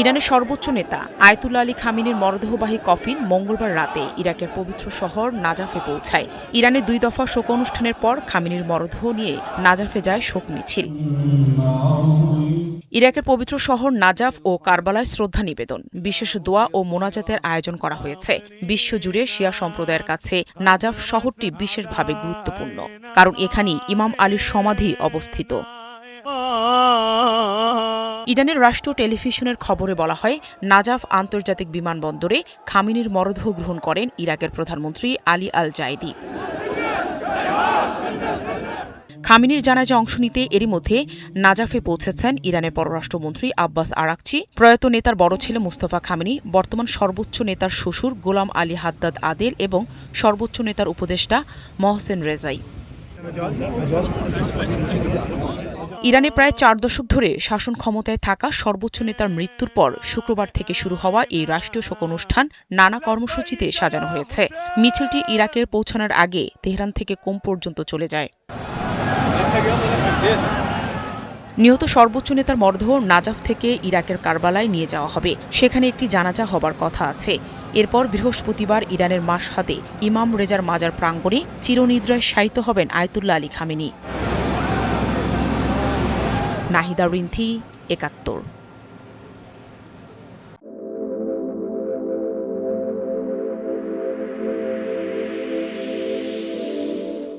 ইরানের সর্বোচ্চ নেতা আয়াতুল্লাহ আলী খামেনির মরদেহবাহী কফিন মঙ্গলবার রাতে ইরাকের পবিত্র শহর নাজাফে পৌঁছায়। ইরানের 2 দফা শোক অনুষ্ঠানের পর খামেনির মরদেহ নিয়ে নাজাফে যায় শোক মিছিল। ইরাকের পবিত্র শহর নাজাফ ও কারবালায় শ্রদ্ধা নিবেদন, বিশেষ দোয়া ও মোনাজাতের আয়োজন করা হয়েছে। বিশ্বজুড়ে শিয়া সম্প্রদায়ের কাছে নাজাফ শহরটি বিশেষভাবে গুরুত্বপূর্ণ, কারণ এখানেই ইমাম আলীর সমাধি অবস্থিত। ইরানের রাষ্ট্রীয় টেলিভিশনের খবরে বলা হয়, নাজাফ আন্তর্জাতিক বিমানবন্দরে খামেনির মরদেহ গ্রহণ করেন ইরাকের প্রধানমন্ত্রী আলী আল জায়েদি। খামেনির জানাজায় অংশ নিতে এরই মধ্যে নাজাফে পৌঁছেছেন ইরানের পররাষ্ট্রমন্ত্রী আব্বাস আরাকচি, প্রয়াত নেতার বড় ছেলে মুস্তফা খামেনি, বর্তমান সর্বোচ্চ নেতার শ্বশুর গোলাম আলী হাদ্দাদ আদেল এবং সর্বোচ্চ নেতার উপদেষ্টা মহসেন রেজাই। ইরানে প্রায় 4 দশক ধরে শাসন ক্ষমতায় থাকা সর্বোচ্চ নেতার মৃত্যুর পর শুক্রবার থেকে শুরু হওয়া এই রাষ্ট্রীয় শোক অনুষ্ঠান নানা কর্মসূচিতে সাজানো হয়েছে। মিছিলটি ইরাকের পৌঁছানোর আগে তেহরান থেকে কোম পর্যন্ত চলে যায়। নিহত সর্বোচ্চ নেতার মরদেহ নাজাফ থেকে ইরাকের কারবালায় নিয়ে যাওয়া হবে। সেখানে একটি জানাজা হবার কথা আছে। এরপর বৃহস্পতিবার ইরানের মাশহাদে ইমাম রেজার মাজার প্রাঙ্গণে চিরনিদ্রায় শায়িত হবেন Ayatollah Ali Khamenei. Nahida Rinthi, ৭১।